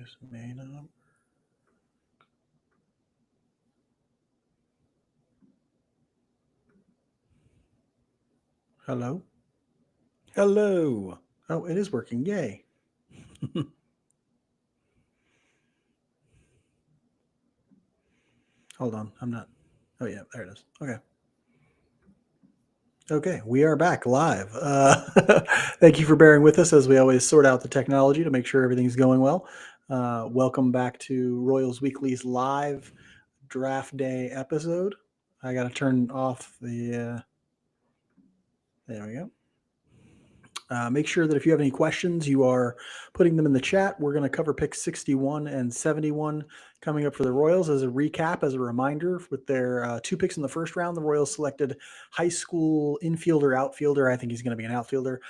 This may not. Hello? Hello. Oh, it is working. Yay. Hold on. I'm not. Oh, yeah. There it is. Okay. Okay. We are back live. Thank you for bearing with us as we always sort out the technology to make sure everything's going well. Welcome back to Royals Weekly's live draft day episode. I got to turn off the. There we go. Make sure that if you have any questions, you are putting them in the chat. We're going to cover picks 61 and 71 coming up for the Royals. As a recap, as a reminder, with their 2 picks in the first round, the Royals selected high school infielder, outfielder. I think he's going to be an outfielder,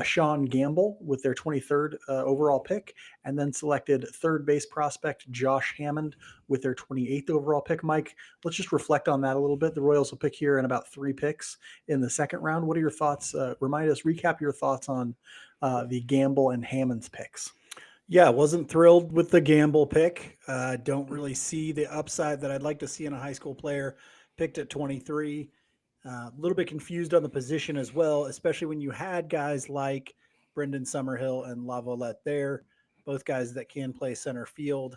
Sean Gamble, with their 23rd overall pick, and then selected third base prospect Josh Hammond with their 28th overall pick. Mike, let's just reflect on that a little bit. The Royals will pick here in about 3 picks in the second round. What are your thoughts? Recap your thoughts on the Gamble and Hammond's picks. Yeah, wasn't thrilled with the Gamble pick. Don't really see the upside that I'd like to see in a high school player picked at 23. A little bit confused on the position as well, especially when you had guys like Brendan Summerhill and Lavalette there, both guys that can play center field.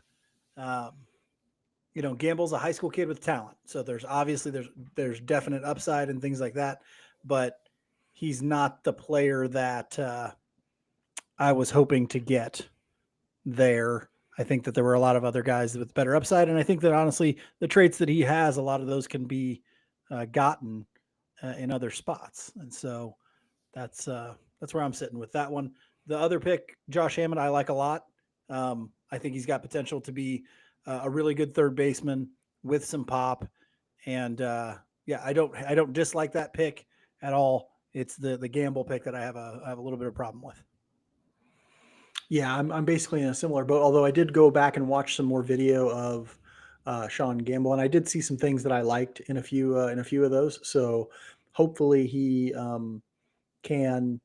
Gamble's a high school kid with talent, so there's definite upside and things like that, but he's not the player that I was hoping to get there. I think that there were a lot of other guys with better upside, and I think that honestly, the traits that he has, a lot of those can be gotten in other spots, and so that's where I'm sitting with that one. The other pick, Josh Hammond, I like a lot. I think he's got potential to be a really good third baseman with some pop, and I don't dislike that pick at all. It's the Gamble pick that I have a little bit of problem with. Yeah, I'm basically in a similar boat. Although I did go back and watch some more video of Sean Gamble, and I did see some things that I liked in a few of those. So hopefully he can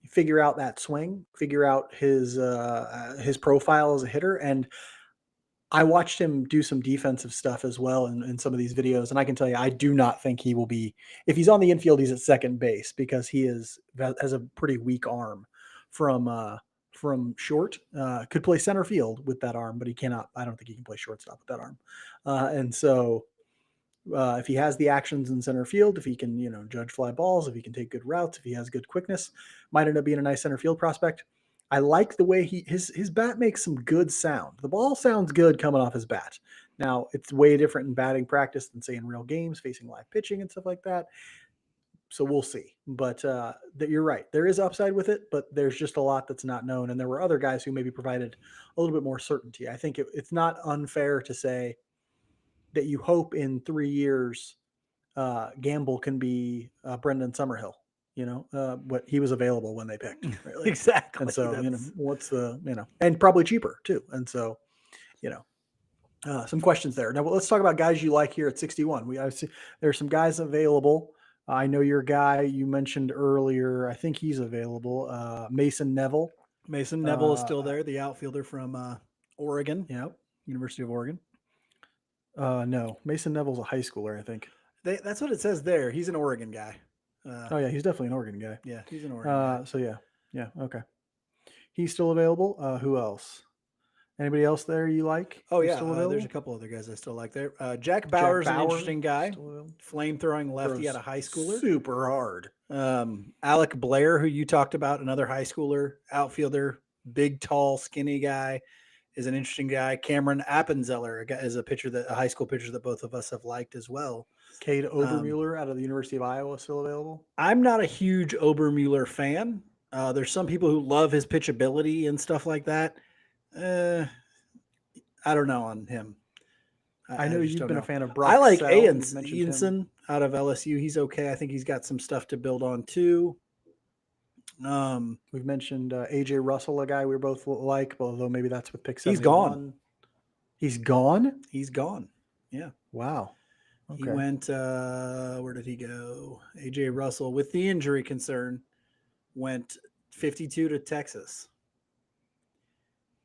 figure out that swing, figure out his profile as a hitter. And I watched him do some defensive stuff as well in some of these videos, and I can tell you, I do not think he will be. If he's on the infield, he's at second base because he has a pretty weak arm from short. Could play center field with that arm, but he cannot. I don't think he can play shortstop with that arm. And so, if he has the actions in center field, if he can, judge fly balls, if he can take good routes, if he has good quickness, might end up being a nice center field prospect. I like the way his bat makes some good sound. The ball sounds good coming off his bat. Now, it's way different in batting practice than, say, in real games, facing live pitching and stuff like that. So we'll see. But you're right. There is upside with it, but there's just a lot that's not known. And there were other guys who maybe provided a little bit more certainty. I think it's not unfair to say that you hope in 3 years Gamble can be Brendan Summerhill. But he was available when they picked. Really. Exactly. And so, what's and probably cheaper too. And so, some questions there. Now, let's talk about guys you like here at 61. There's some guys available. I know your guy you mentioned earlier. I think he's available. Mason Neville. Mason Neville is still there, the outfielder from Oregon. Yep. University of Oregon. No, Mason Neville's a high schooler, I think. That's what it says there. He's an Oregon guy. Yeah, he's definitely an Oregon guy. Yeah, he's an Oregon guy. So yeah, okay. He's still available. Who else? Anybody else there you like? Oh yeah, there's a couple other guys I still like there. Jack Bauer's an interesting guy. Flame-throwing lefty out of high schooler. Super hard. Alec Blair, who you talked about, another high schooler, outfielder, big, tall, skinny guy, is an interesting guy. Cameron Appenzeller is a high school pitcher that both of us have liked as well. Cade Obermuller out of the University of Iowa still available? I'm not a huge Obermuller fan. There's some people who love his pitchability and stuff like that. I don't know on him. I know you've been a fan of Brock. I like Ianson out of LSU. He's okay. I think he's got some stuff to build on too. We've mentioned AJ Russell, a guy we both like, although maybe that's with pick 71. He's gone. He's gone? He's gone. Yeah. Wow. Okay. He went, where did he go? AJ Russell, with the injury concern, went 52 to Texas.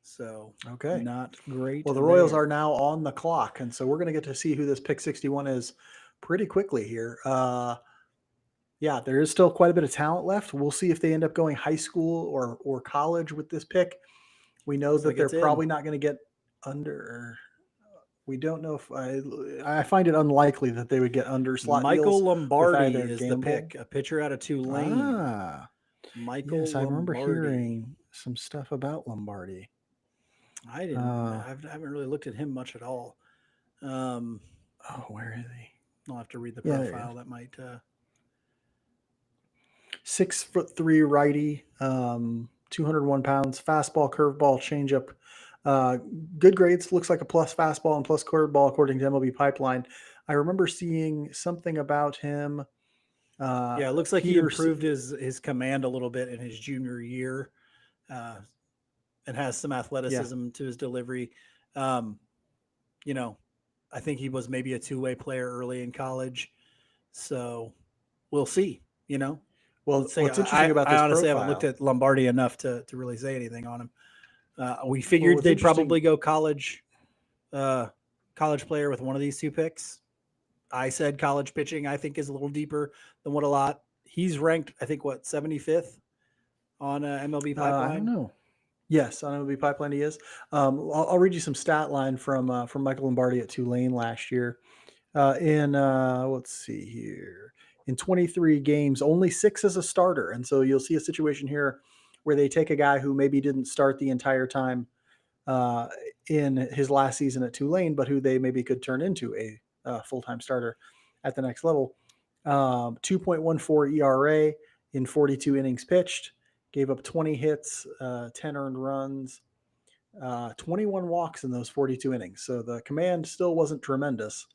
So Okay. not great Well, the Royals there. are now on the clock, and so we're going to get to see who this pick 61 is pretty quickly here. Yeah, there is still quite a bit of talent left. We'll see if they end up going high school or college with this pick. We know Looks that like they're it's in. probably not going to get under. We don't know if I find it unlikely that they would get under slot Michael deals with Lombardi either is the Gamble. pick, a pitcher out of Tulane. Ah, yes, Michael I remember Lombardi. hearing some stuff about Lombardi. I haven't really looked at him much at all. Um, Oh, where is he? I'll have to read the Yeah, there he is. profile. That might. 6'3" righty, 201 pounds, fastball, curveball, changeup. Uh, Good grades. Looks like a plus fastball and plus curveball according to MLB Pipeline. I remember seeing something about him. Yeah, it looks like he He or improved his command a little bit in his junior year, uh, and has some yeah. athleticism to his delivery. Um, you know, I think he was maybe a two-way player early in college, so we'll see. Well, Let's say what's interesting about I this honestly haven't looked profile? at Lombardi enough to really say anything on him. We Well, figured what's they'd interesting? probably go college player with one of these two picks. I said college pitching, I think, is a little deeper than what a lot. He's ranked, I think, 75th on MLB I don't Pipeline. know. Yes, on MLB Pipeline he is. I'll read you some stat line from Michael Lombardi at Tulane last year. Let's see here, in 23 games, only 6 as a starter, and so you'll see a situation here where they take a guy who maybe didn't start the entire time uh, in his last season at Tulane, but who they maybe could turn into a full-time starter at the next level. 2.14 ERA in 42 innings pitched, gave up 20 hits, 10 earned runs, 21 walks in those 42 innings. So the command still wasn't tremendous,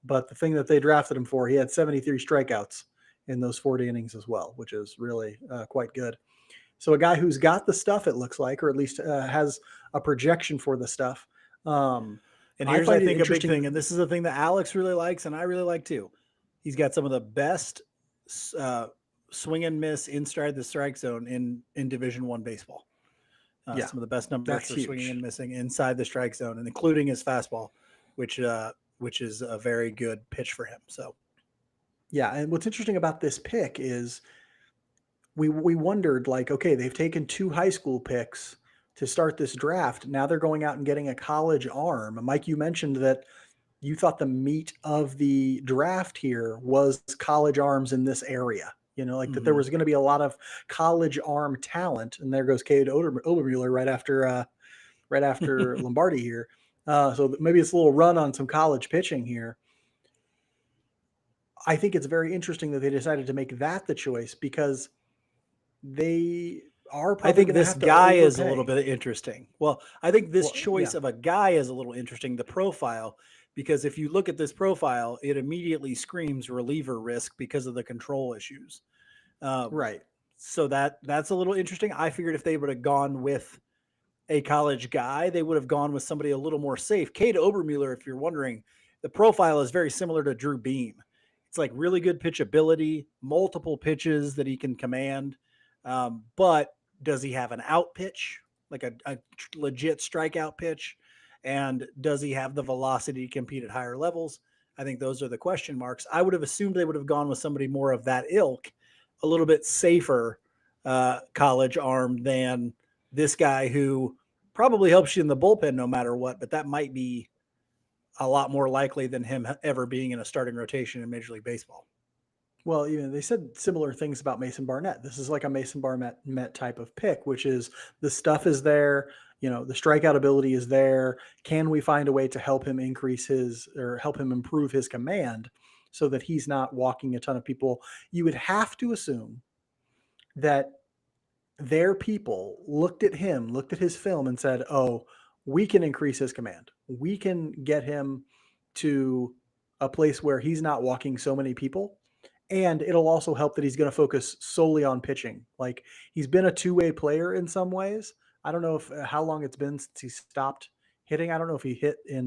but the thing that they drafted him for, he had 73 strikeouts in those 40 innings as well, which is really quite good. So a guy who's got the stuff, it looks like, or at least has a projection for the stuff. Um, And I here's, I find it think, a big interesting. thing, and this is the thing that Alex really likes, and I really like too. He's got some of the best uh, swing and miss inside the strike zone in Division One baseball. Yeah, Some of the best numbers that's for swinging and huge. missing inside the strike zone, and including his fastball, which is a very good pitch for him. So Yeah, and what's interesting about this pick is we wondered, like, okay, they've taken 2 high school picks to start this draft. Now they're going out and getting a college arm. Mike, you mentioned that you thought the meat of the draft here was college arms in this area. Like that there mhm. was going to be a lot of college arm talent, and there goes Cade Obermuller right after Lombardi here. So maybe it's a little run on some college pitching here. I think it's very interesting that they decided to make that the choice because they are I probably think going to this have to guy is a little overpay. bit interesting. Well, I think this Well, choice yeah, of a guy is a little interesting, the profile, because if you look at this profile, it immediately screams reliever risk because of the control issues. Um, right. so that's a little interesting. I figured if they would have gone with a college guy, they would have gone with somebody a little more safe. Cade Obermuller, if you're wondering, the profile is very similar to Drew Beam. It's like really good pitchability, multiple pitches that he can command. But does he have an out pitch, like a legit strikeout pitch? And does he have the velocity to compete at higher levels? I think those are the question marks. I would have assumed they would have gone with somebody more of that ilk, a little bit safer college arm than this guy who probably helps you in the bullpen no matter what, but that might be a lot more likely than him ever being in a starting rotation in Major League Baseball. Well, they said similar things about Mason Barnett. This is like a Mason Barnett type of pick, which is the stuff is there, the strikeout ability is there. Can we find a way to help him increase his or help him improve his command so that he's not walking a ton of people? You would have to assume that their people looked at him, looked at his film, and said, "Oh, we can increase his command. We can get him to a place where he's not walking so many people." And it'll also help that he's going to focus solely on pitching. Like he's been a two-way player in some ways. I don't know if how long it's been since he stopped hitting. I don't know if he hit in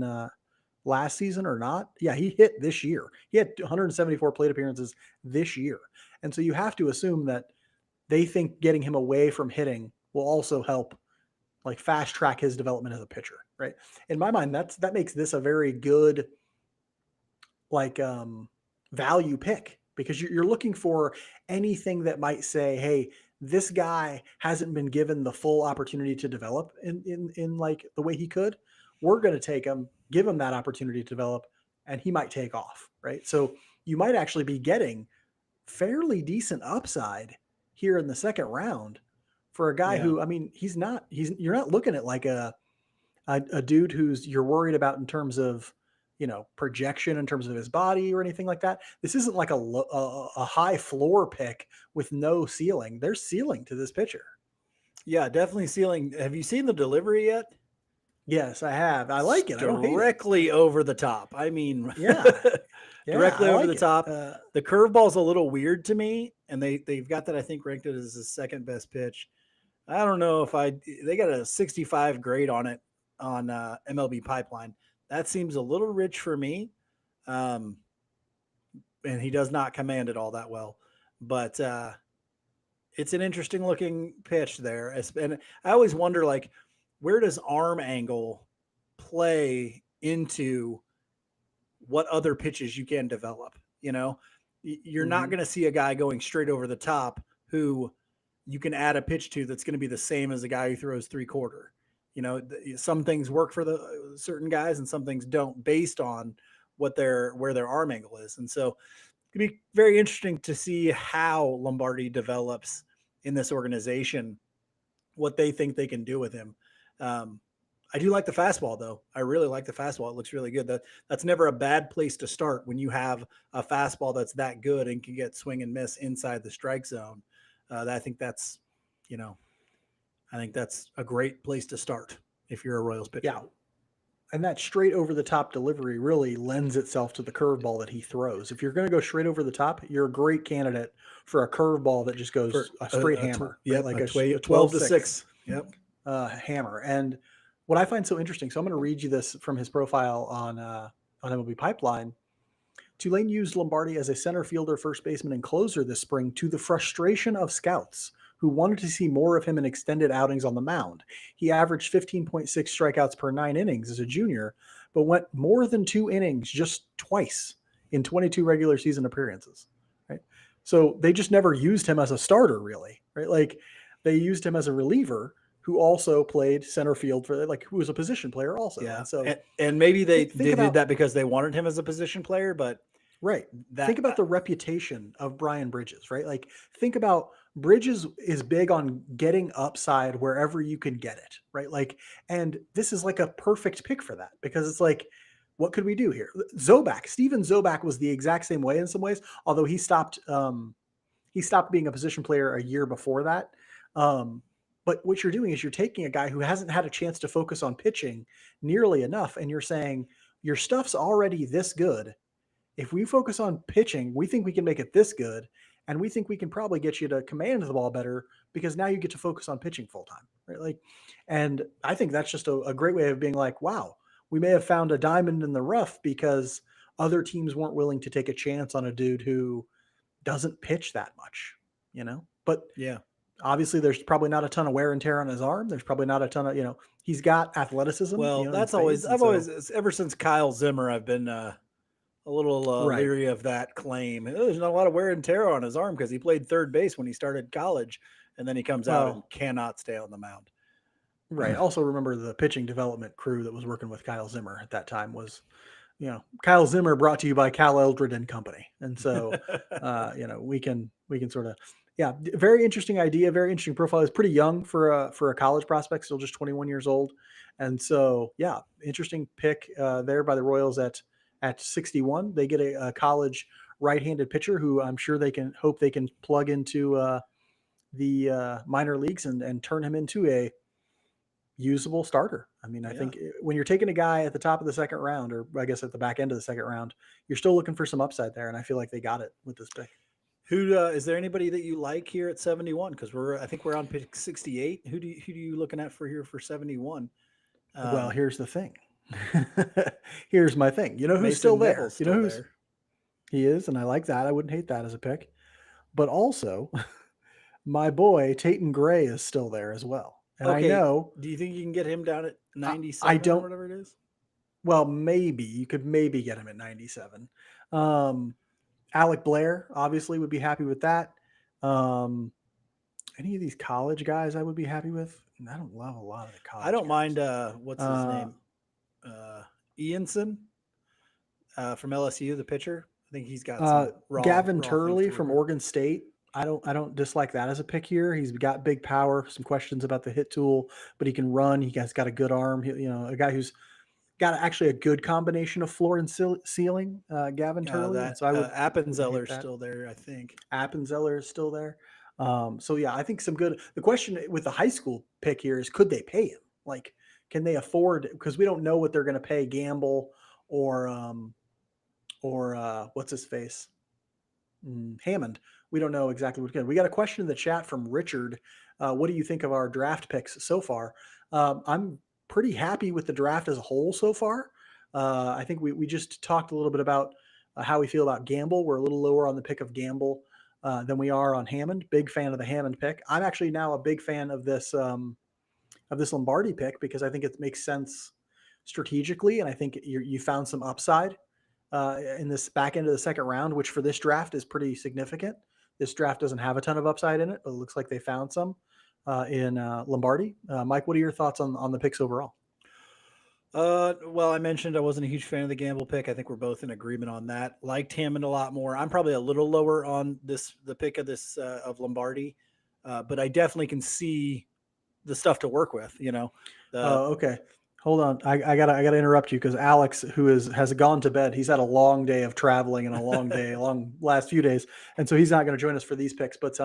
last season or not. Yeah, he hit this year. He had 174 plate appearances this year. And so you have to assume that they think getting him away from hitting will also help like fast track his development as a pitcher, right? In my mind, that makes this a very good like value pick because you're looking for anything that might say, hey, this guy hasn't been given the full opportunity to develop in like the way he could. We're going to take him, give him that opportunity to develop, and he might take off, right? So you might actually be getting fairly decent upside here in the second round for a guy Yeah. who, I mean, you're not looking at like a dude who's you're worried about in terms of, projection in terms of his body or anything like that. This isn't like a high floor pick with no ceiling. There's ceiling to this pitcher. Yeah, definitely ceiling. Have you seen the delivery yet? Yes, I have. I It's like it. I don't hate it. directly over the top. I mean, Yeah. Yeah, directly I over the like it. top. The curveball's a little weird to me, and they've got that I think ranked it as the second best pitch. I don't know if they got a 65 grade on it on MLB Pipeline. That seems a little rich for me. Um, and he does not command it all that well. But it's an interesting looking pitch there. And I always wonder, like, where does arm angle play into what other pitches you can develop? You're not Mhm. going to see a guy going straight over the top who you can add a pitch to that's going to be the same as a guy who throws 3/4. Some things work for the certain guys and some things don't based on where their arm angle is. And so it could be very interesting to see how Lombardi develops in this organization, what they think they can do with him. Um, I do like the fastball, though. I really like the fastball. It looks really good. That's never a bad place to start when you have a fastball that's that good and can get swing and miss inside the strike zone. I think that's, I think that's a great place to start if you're a Royals pitcher. Yeah. And that straight over the top delivery really lends itself to the curveball that he throws. If you're going to go straight over the top, you're a great candidate for a curveball that just goes For a straight hammer, right? yep, Like a a 12 to 12-6 6. Yep. hammer. And what I find so interesting, so I'm going to read you this from his profile on MLB Pipeline. Tulane used Lombardi as a center fielder, first baseman, and closer this spring to the frustration of scouts who wanted to see more of him in extended outings on the mound. He averaged 15.6 strikeouts per 9 innings as a junior, but went more than 2 innings just twice in 22 regular season appearances. Right, so they just never used him as a starter, really. Right, like they used him as a reliever who also played center field for who was a position player also. Yeah. And so And maybe they think did about that because they wanted him as a position player, but right. that Think about the reputation of Brian Bridges, right? Like, think about Bridges is big on getting upside wherever you can get it, right? Like, and this is like a perfect pick for that because it's like, what could we do here? Steven Zobak was the exact same way in some ways, although he stopped being a position player a year before that. But what you're doing is you're taking a guy who hasn't had a chance to focus on pitching nearly enough, and you're saying your stuff's already this good. If we focus on pitching, we think we can make it this good, and we think we can probably get you to command the ball better because now you get to focus on pitching full time, right? Like, and I think that's just a great way of being like, wow, we may have found a diamond in the rough because other teams weren't willing to take a chance on a dude who doesn't pitch that much, But yeah. obviously, there's probably not a ton of wear and tear on his arm. There's probably not a ton of, he's got athleticism, Well, in that's spades. I've always ever since Kyle Zimmer, I've been a little Right. leery of that claim. There's not a lot of wear and tear on his arm because he played third base when he started college, and then he comes out and Well, cannot stay on the mound. right. Also, remember the pitching development crew that was working with Kyle Zimmer at that time was, Kyle Zimmer brought to you by Cal Eldred and Company. And so, we can sort of, yeah, very interesting idea, very interesting profile. He's pretty young for a college prospect, still just 21 years old. And so, yeah, interesting pick there by the Royals at 61. They get a college right-handed pitcher who I'm sure they can plug into the minor leagues and turn him into a usable starter. I mean, I Yeah. think when you're taking a guy at the top of the second round, or I guess at the back end of the second round, you're still looking for some upside there. And I feel like they got it with this pick. Who is there anybody that you like here at 71? Because I think we're on pick 68. Who do you looking at for here for 71? Well, here's the thing. Here's my thing. You know who's Mason still there? Neville's You know still who's there. he is, and I like that. I wouldn't hate that as a pick. But also, my boy Tatum Gray is still there as well. And I Okay. know Do you think you can get him down at I 97 or don't. whatever it is? Well, maybe you could maybe get him at 97. Um, Alec Blair obviously would be happy with that. Um, any of these college guys I would be happy with. I don't love a lot of the I college don't guys. mind. What's his Uh, name? Ianson from LSU, the pitcher. I think he's got uh, some Gavin raw things Turley to work from with. Oregon State. I don't dislike that as a pick here. He's got big power. Some questions about the hit tool, but he can run. He has got a good arm. A guy who's got actually a good combination of floor and ceiling. Gavin Turley, and That so I wouldn't hate Appenzeller's that. still there, I think. Appenzeller is still there. So yeah, I think some good. The question with the high school pick here is, could they pay him? Like, can they afford? Because we don't know what they're going to pay Gamble or what's his face, Hammond. We don't know exactly what. We got a question in the chat from Richard. What do you think of our draft picks so far? I'm pretty happy with the draft as a whole so far. I think we just talked a little bit about how we feel about Gamble. We're a little lower on the pick of Gamble than we are on Hammond. Big fan of the Hammond pick. I'm actually now a big fan of this Lombardi pick because I think it makes sense strategically, and I think you found some upside in this back end of the second round, which for this draft is pretty significant. This draft doesn't have a ton of upside in it, but it looks like they found some in Lombardi. Mike, what are your thoughts on the picks overall? Well, I mentioned I wasn't a huge fan of the Gamble pick. I think we're both in agreement on that. Liked Hammond a lot more. I'm probably a little lower on the pick of this of Lombardi, but I definitely can see the stuff to work with. The Okay. Hold on. I gotta interrupt you because Alex, who has gone to bed, he's had a long day of traveling and a long last few days, and so he's not going to join us for these picks. But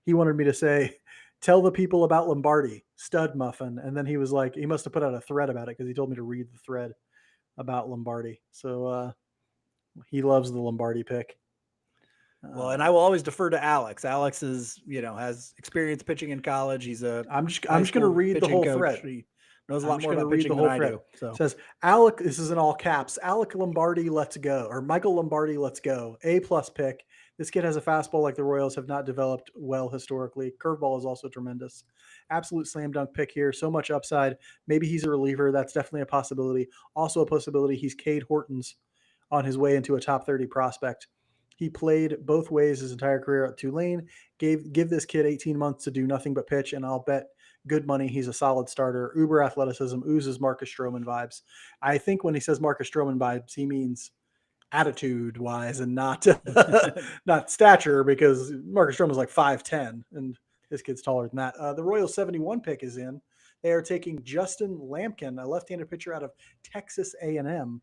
he wanted me to say, tell the people about Lombardi, stud muffin, and then he was like, he must have put out a thread about it because he told me to read the thread about Lombardi. So he loves the Lombardi pick. Well, and I will always defer to Alex. Alex is, has experience pitching in college. He's a I'm high just going to school read the pitching whole coach. thread. He knows a I'm lot just more going to about read the pitching than whole I thread. do. It So, says, Alec, this is in all caps. Alec Lombardi, let's go. Or Michael Lombardi, let's go. A+ pick. This kid has a fastball like the Royals have not developed well historically. Curveball is also tremendous. Absolute slam dunk pick here. So much upside. Maybe he's a reliever. That's definitely a possibility. Also a possibility he's Cade Horton's on his way into a top 30 prospect. He played both ways his entire career at Tulane. Give this kid 18 months to do nothing but pitch, and I'll bet good money he's a solid starter. Uber athleticism, oozes Marcus Stroman vibes. I think when he says Marcus Stroman vibes, he means attitude wise and not not stature, because Marcus Stroman is like 5'10", and this kid's taller than that. The Royals 71 pick is in. They are taking Justin Lamkin, a left-handed pitcher out of Texas A&M.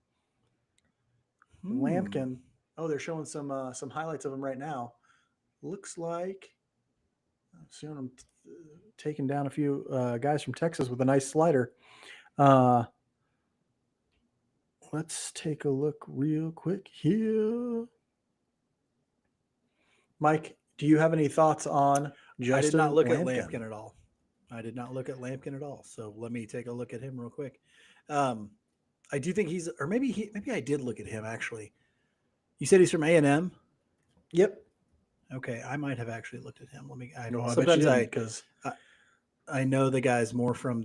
Lamkin. Oh, they're showing some highlights of him right now. Looks like I'm seeing him taking down a few guys from Texas with a nice slider. Uh, let's take a look real quick here. Mike, do you have any thoughts on I did not Justin look at Lamkin? Lampkin at all. So let me take a look at him real quick. I do think he's, or maybe I did look at him actually. You said he's from A&M. Yep. Okay, I might have actually looked at him. No, I bet you Sometimes didn't, because I know the guys more from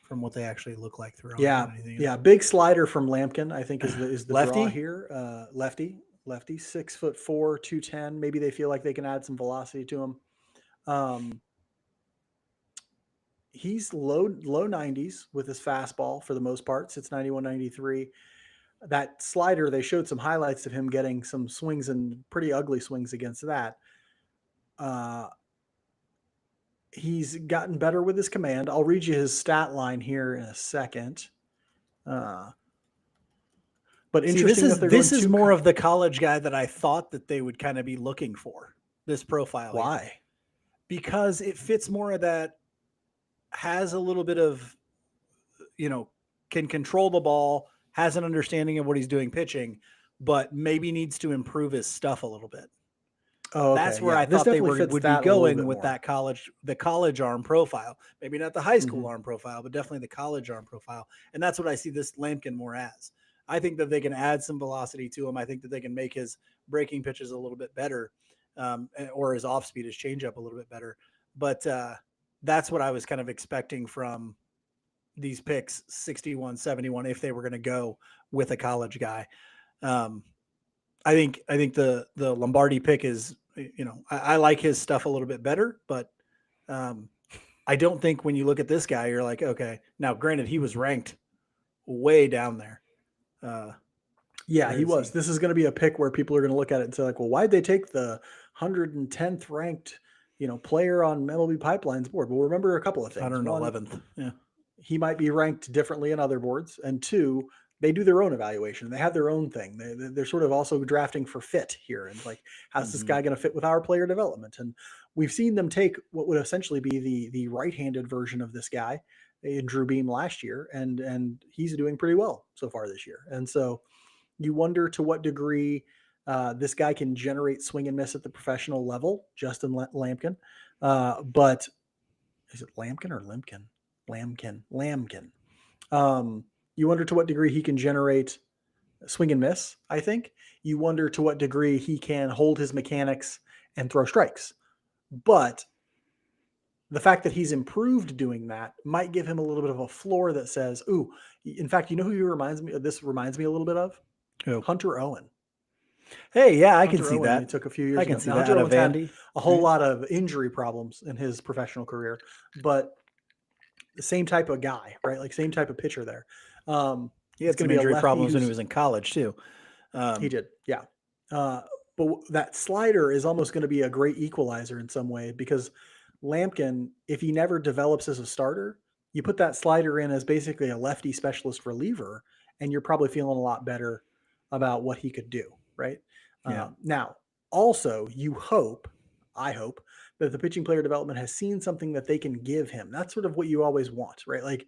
from what they actually look like throughout yeah, anything. yeah, big slider from Lamkin, I think is the draw Lefty? here. Lefty, 6'4", 210. Maybe they feel like they can add some velocity to him. He's low 90s with his fastball for the most part. Sits 91, 93. That slider, they showed some highlights of him getting some swings, and pretty ugly swings against that. He's gotten better with his command. I'll read you his stat line here in a second. But interesting that they're this going is to more of the college guy that I thought that they would kind of be looking for. This profile. Why? Here. Because it fits more of that, has a little bit of, can control the ball, has an understanding of what he's doing pitching, but maybe needs to improve his stuff a little bit. Oh, okay. That's where yeah. I This thought they definitely fits would be that a little going bit with more. the college arm profile. Maybe not the high school Mhm. arm profile, but definitely the college arm profile. And that's what I see this Lampkin more as. I think that they can add some velocity to him. I think that they can make his breaking pitches a little bit better, or his off speed, his changeup a little bit better. But that's what I was kind of expecting from these picks, 61, 71, if they were going to go with a college guy. Um, I think the Lombardi pick is, I like his stuff a little bit better, but um, I don't think when you look at this guy, you're like, okay, now granted, he was ranked way down there. Yeah, Where he is was. he? This is going to be a pick where people are going to look at it and say, like, well, why'd they take the 110th ranked, player on MLB Pipeline's board? Well, remember a couple of things. One, 111th. Yeah. he might be ranked differently in other boards, and two, they do their own evaluation. They have their own thing. They're sort of also drafting for fit here, and like, how's this guy going to fit with our player development? And we've seen them take what would essentially be the right-handed version of this guy in Drew Beam last year, and he's doing pretty well so far this year. And so you wonder to what degree this guy can generate swing and miss at the professional level, Justin Lampkin. But is it Lamkin or Limpkin? Lamkin. You wonder to what degree he can generate swing and miss, I think. You wonder to what degree he can hold his mechanics and throw strikes. But the fact that he's improved doing that might give him a little bit of a floor that says, ooh, in fact, you know who he reminds me of? This reminds me a little bit of Who? Hunter Owen. Hey, yeah, I can Hunter see Owen, that. they took a few years I can ago. see Now, that Hunter out Owen's of had Vandy. a whole Right? lot of injury problems in his professional career, but the same type of guy, right? Like same type of pitcher there. He It's had going some to be a injury lefty problems when he who's was in college too. he did, yeah. But that slider is almost going to be a great equalizer in some way because Lampkin, if he never develops as a starter, you put that slider in as basically a lefty specialist reliever, and you're probably feeling a lot better about what he could do, right? Yeah. Now, also, I hope, that the pitching player development has seen something that they can give him. That's sort of what you always want, right? Like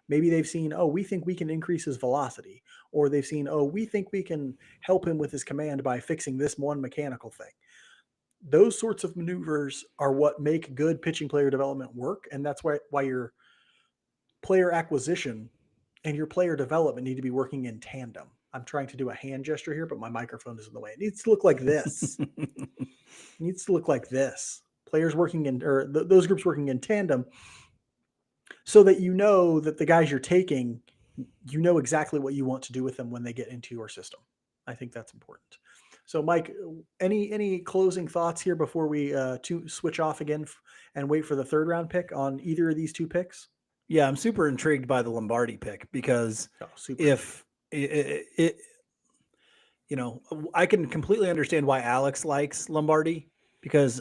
maybe they've seen, oh, we think we can increase his velocity, or they've seen, oh, we think we can help him with his command by fixing this one mechanical thing. Those sorts of maneuvers are what make good pitching player development work, and that's why your player acquisition and your player development need to be working in tandem. I'm trying to do a hand gesture here, but my microphone is in the way. It needs to look like this. It needs to look like this. Players working in, or those groups working in tandem, so that you know that the guys you're taking, you know exactly what you want to do with them when they get into your system. I think that's important. So, Mike, any closing thoughts here before we switch off again and wait for the third round pick on either of these two picks? Yeah, I'm super intrigued by the Lombardi pick because Oh, super intriguing. if it, I can completely understand why Alex likes Lombardi because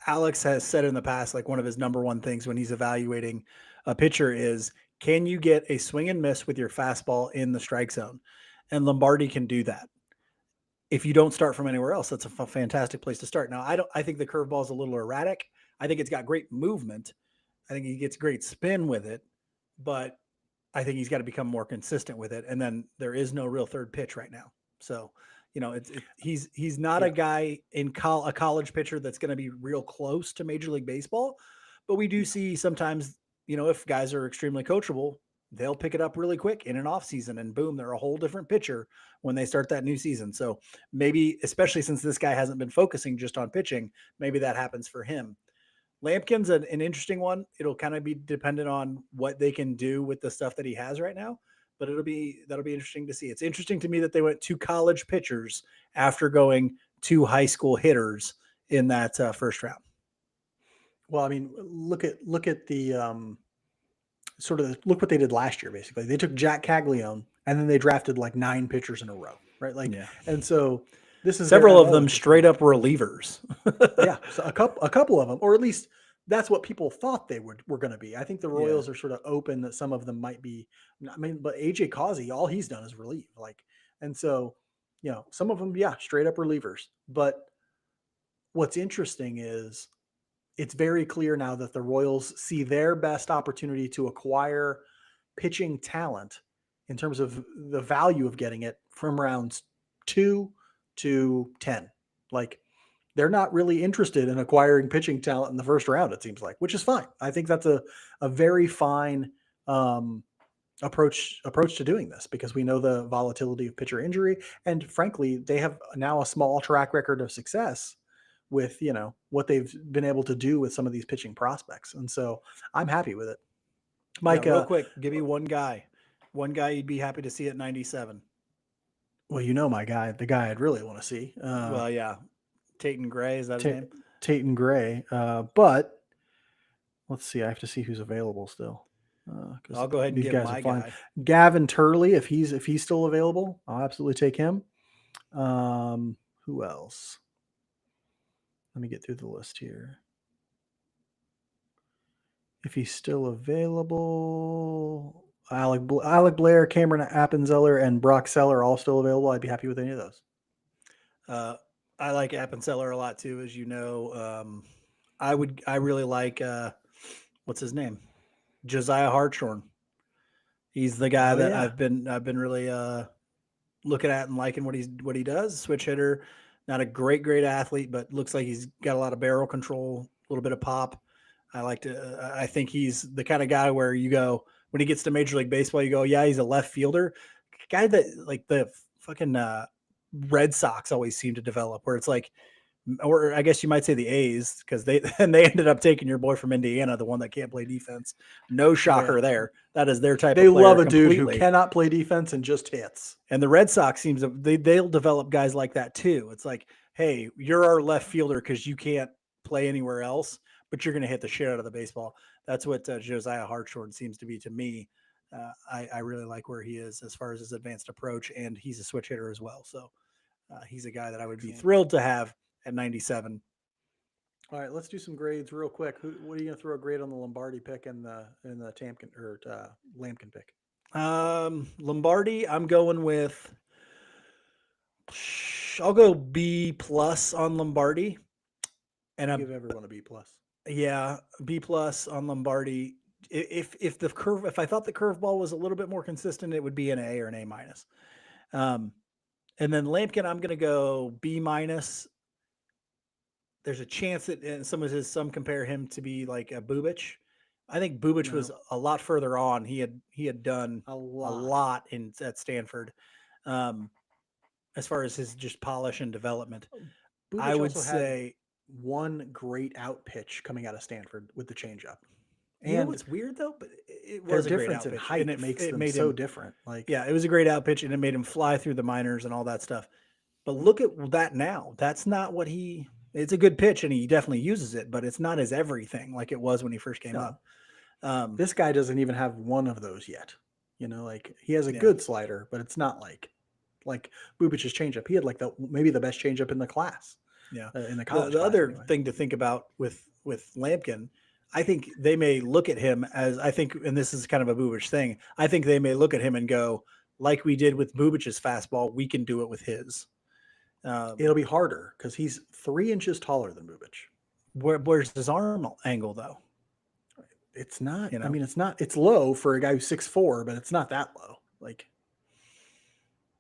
Alex has said in the past, like one of his number one things when he's evaluating a pitcher is, can you get a swing and miss with your fastball in the strike zone? And Lombardi can do that. If you don't start from anywhere else, that's a fantastic place to start. Now, I think the curveball is a little erratic. I think it's got great movement. I think he gets great spin with it, but I think he's got to become more consistent with it. And then there is no real third pitch right now. So, he's not a Yeah. guy in a college pitcher that's going to be real close to Major League Baseball. But we do see sometimes, if guys are extremely coachable, they'll pick it up really quick in an off season and boom, they're a whole different pitcher when they start that new season. So maybe, especially since this guy hasn't been focusing just on pitching, maybe that happens for him. Lampkin's an interesting one. It'll kind of be dependent on what they can do with the stuff that he has right now, but that'll be interesting to see. It's interesting to me that they went two college pitchers after going two high school hitters in that first round. Well, I mean, look at the look what they did last year. Basically, they took Jack Caglione and then they drafted like 9 pitchers in a row, right? Like, Yeah. and so this is Several their of MO them at this straight point. up relievers. Yeah, so a couple of them, or at least that's what people thought they were going to be. I think the Yeah. Royals are sort of open that some of them might be. I mean, but AJ Causey, all he's done is relieve, like, and so some of them, yeah, straight up relievers. But what's interesting is it's very clear now that the Royals see their best opportunity to acquire pitching talent in terms of the value of getting it from rounds 2 to 10. Like, they're not really interested in acquiring pitching talent in the first round, it seems like, which is fine. I think that's a very fine approach to doing this because we know the volatility of pitcher injury. And frankly, they have now a small track record of success with, what they've been able to do with some of these pitching prospects. And so I'm happy with it. Yeah, Mike, real quick, give me one guy. One guy you'd be happy to see at 97. well, my guy, the guy I'd really want to see, Well, yeah. Tatum Gray, is that his name? Tatum Gray. But let's see, I have to see who's available still. Because I'll go ahead and these give guys are my fine. guy. Gavin Turley, if he's still available, I'll absolutely take him. Who else? Let me get through the list here. If he's still available, Alec Blair, Cameron Appenzeller, and Brock Seller are all still available. I'd be happy with any of those. I like Appenzeller a lot too, as you know. I really like what's his name? Josiah Hartshorn. He's the guy that I've been really looking at and liking what he does. Switch hitter, not a great athlete, but looks like he's got a lot of barrel control, a little bit of pop. I think he's the kind of guy where you go when he gets to Major League Baseball, you go, yeah, he's a left fielder, guy that like the fucking Red Sox always seem to develop, where it's like, or I guess you might say the A's, because they ended up taking your boy from Indiana, the one that can't play defense. No shocker there. That is their type of player. They love a dude who cannot play defense and just hits. And the Red Sox they'll develop guys like that too. It's like, hey, you're our left fielder because you can't play anywhere else, but you're going to hit the shit out of the baseball. That's what Josiah Hartshorn seems to be to me. I really like where he is as far as his advanced approach, and he's a switch hitter as well. So he's a guy that I would be thrilled to have at 97. All right, let's do some grades real quick. What are you going to throw a grade on the Lombardi pick and the Tamkin or Lamkin pick? Lombardi, I'm going with. I'll go B plus on Lombardi, and I give everyone a B plus. Yeah, B plus on Lombardi. If I thought the curveball was a little bit more consistent, it would be an A or an A minus. And then Lamkin, I'm going to go B minus. There's a chance that some compare him to be like a Bubic. I think Bubic was a lot further on. He had done a lot at Stanford, as far as his just polish and development. Bubic I would say one great out pitch coming out of Stanford with the changeup. And you know what's weird though, but it was a difference in height, and it makes them so different. Like, yeah, it was a great out pitch, and it made him fly through the minors and all that stuff. But look at that now. That's not what it's a good pitch, and he definitely uses it, but it's not his everything like it was when he first came up. This guy doesn't even have one of those yet. Like he has a good slider, but it's not like Bubic's changeup. He had like maybe the best changeup in the class. Yeah, in the college. The other thing to think about with Lamkin, I think they may look at him as and this is kind of a Bubic thing. I think they may look at him and go, like we did with Bubic's fastball, we can do it with his. It'll be harder because he's 3 inches taller than Bubic. Where's his arm angle though? It's not. I mean, it's not. It's low for a guy who's 6'4", but it's not that low. Like.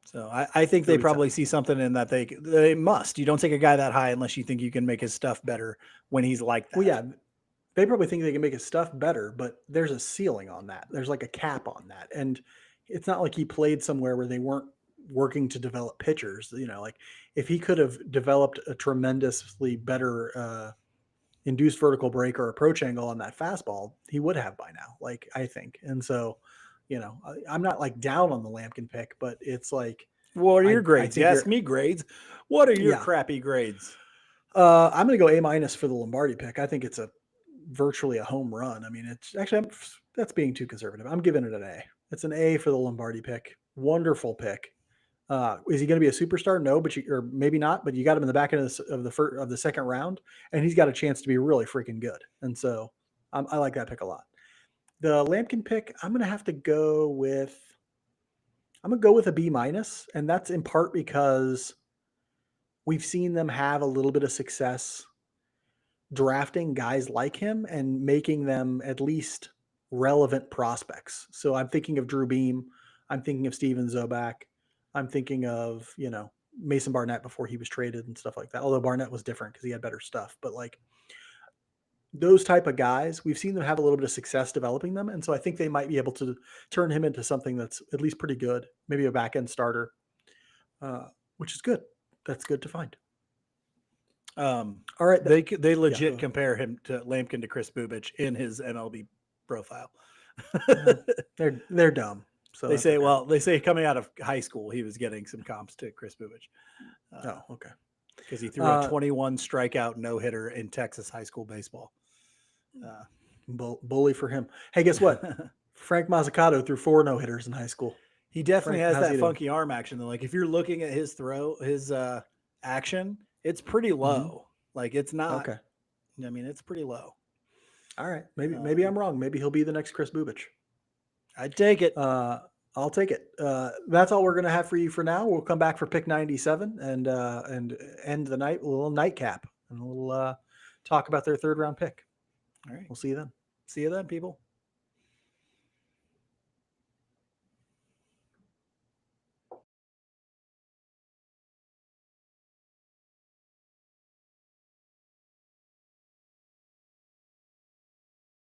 So I think they probably see something in that they must. You don't take a guy that high unless you think you can make his stuff better when he's like that. Well, yeah, they probably think they can make his stuff better, but there's a ceiling on that. There's like a cap on that. And it's not like he played somewhere where they weren't working to develop pitchers. Like if he could have developed a tremendously better induced vertical break or approach angle on that fastball, he would have by now, like I think. And so, I'm not like down on the Lamkin pick, but it's like, what are your grades? You ask me grades. What are your crappy grades? I'm going to go A minus for the Lombardi pick. I think it's virtually a home run. I mean, it's actually, that's being too conservative. I'm giving it an A. It's an A for the Lombardi pick. Wonderful pick. Is he going to be a superstar? No, or maybe not, but you got him in the back end of the second round, and he's got a chance to be really freaking good. And so I like that pick a lot. The Lamkin pick, I'm going to go with a B minus, and that's in part because we've seen them have a little bit of success drafting guys like him and making them at least relevant prospects. So I'm thinking of Drew Beam. I'm thinking of Steven Zobak. I'm thinking of, Mason Barnett before he was traded and stuff like that. Although Barnett was different because he had better stuff. But like those type of guys, we've seen them have a little bit of success developing them. And so I think they might be able to turn him into something that's at least pretty good. Maybe a back end starter, which is good. That's good to find. All right. They Yeah. Go legit ahead. compare him to Lamkin to Chris Bubich in his MLB profile. They're dumb. So They that's say, okay. well, they say coming out of high school, he was getting some comps to Chris Bubich Oh, okay. because he threw a Uh, 21 strikeout no hitter in Texas high school baseball. bully for him. Hey, guess what? Frank Mazzucato threw 4 no hitters in high school. He definitely Frank, has how's that he doing? funky arm action. Though. Like if you're looking at his action, it's pretty Hmm. low. Like it's not. Okay. I mean, it's pretty low. All right. Maybe I'm wrong. Maybe he'll be the next Chris Bubich. I'd take it. I'll take it. That's all we're gonna have for you for now. We'll come back for pick 97 and end the night with a little nightcap, and we'll talk about their 3rd round pick. All right. We'll see you then. See you then, people.